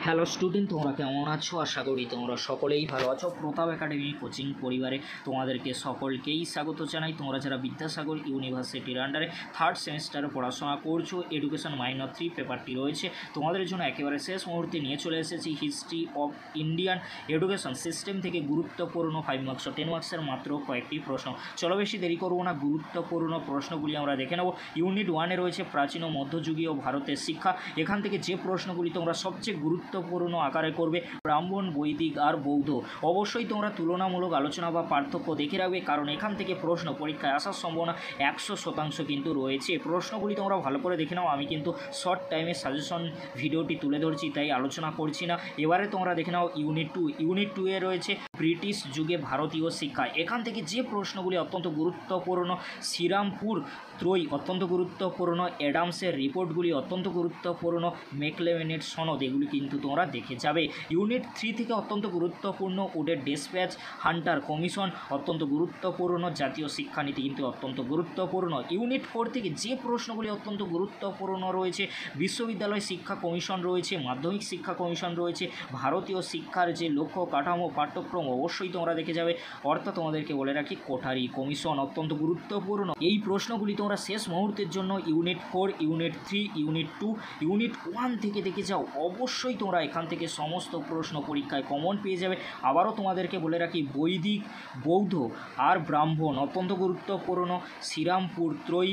Hello student, তোমরা কেমন আছো? আশা করি তোমরা সকলেই ভালো আছো। প্রতাপ একাডেমি কোচিং পরিবারে তোমাদেরকে সকলকেই স্বাগত জানাই। তোমরা যারা বিদ্যাসাগর ইউনিভার্সিটির আন্ডারে থার্ড সেমিস্টারে পড়াশোনা করছো, এডুকেশন মাইনর 3 পেপারটি রয়েছে তোমাদের জন্য একেবারে শেষ মুহূর্তে নিয়ে চলে এসেছি history of Indian education system থেকে গুরুত্বপূর্ণ 5 মার্কস ও 10 মার্কসের মাত্র কয়েকটি প্রশ্ন। চলো বেশি দেরি করবো না, গুরুত্বপূর্ণ প্রশ্নগুলি আমরা দেখে নেব। ইউনিট 1-এ রয়েছে প্রাচীন ও মধ্যযুগীয় ভারতের শিক্ষা। এখান থেকে যে প্রশ্নগুলি তোমরা সবচেয়ে গুরুত্বপূর্ণ আকারে করবে, ব্রাহ্মণ, বৈদিক আর বৌদ্ধ। অবশ্যই তোমরা তুলনামূলক আলোচনা বা পার্থক্য দেখে রাখবে, কারণ এখান থেকে প্রশ্ন পরীক্ষায় আসার সম্ভাবনা 100% কিন্তু রয়েছে। প্রশ্নগুলি তোমরা ভালো করে দেখে নাও। আমি কিন্তু শর্ট টাইমে সাজেশন ভিডিওটি তুলে ধরছি, তাই আলোচনা করছি না। এবারে তোমরা দেখে নাও ইউনিট 2-এ রয়েছে ব্রিটিশ যুগে ভারতীয় শিক্ষা। এখান থেকে যে প্রশ্নগুলি অত্যন্ত গুরুত্বপূর্ণ, শ্রীরামপুর ত্রয়ী অত্যন্ত গুরুত্বপূর্ণ, অ্যাডামসের রিপোর্টগুলি অত্যন্ত গুরুত্বপূর্ণ, মেকলেভেনের সনদ, এগুলি কিন্তু তোমরা দেখে যাবে। ইউনিট 3 থেকে অত্যন্ত গুরুত্বপূর্ণ উডের ডেসপ্যাচ, হান্টার কমিশন অত্যন্ত গুরুত্বপূর্ণ, জাতীয় শিক্ষানীতি কিন্তু অত্যন্ত গুরুত্বপূর্ণ। ইউনিট 4 থেকে যে প্রশ্নগুলি অত্যন্ত গুরুত্বপূর্ণ রয়েছে, বিশ্ববিদ্যালয় শিক্ষা কমিশন রয়েছে, মাধ্যমিক শিক্ষা কমিশন রয়েছে, ভারতীয় শিক্ষার যে লক্ষ্য কাঠামো পাঠ্যক্রম অবশ্যই তোমরা দেখে যাবে। অর্থাৎ তোমাদেরকে বলে রাখি কোঠারি কমিশন অত্যন্ত গুরুত্বপূর্ণ। এই প্রশ্নগুলি তোমরা শেষ মুহূর্তের জন্য ইউনিট 4, ইউনিট 3, ইউনিট 2, ইউনিট 1 থেকে দেখে যাও। অবশ্যই তোমরা এখান থেকে সমস্ত প্রশ্ন পরীক্ষায় কমন পেয়ে যাবে। আবারও তোমাদেরকে বলে রাখি বৈদিক, বৌদ্ধ আর ব্রাহ্মণ অত্যন্ত গুরুত্বপূর্ণ, শ্রীরামপুর ত্রয়ী,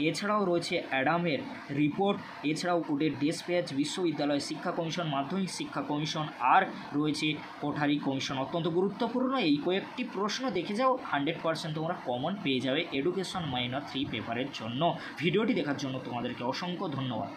এছাড়াও রয়েছে অ্যাডামের রিপোর্ট, এছাড়াও উডের ডেসপ্যাচ, বিশ্ববিদ্যালয় শিক্ষা কমিশন, মাধ্যমিক শিক্ষা কমিশন আর রয়েছে কোঠারি কমিশন অত্যন্ত গুরুত্বপূর্ণ। এই কয়েকটি প্রশ্ন দেখে যাও, 100% তোমরা কমন পেয়ে যাবে এডুকেশন মাইনর 3 পেপারের জন্য। ভিডিওটি দেখার জন্য তোমাদেরকে অসংখ্য ধন্যবাদ।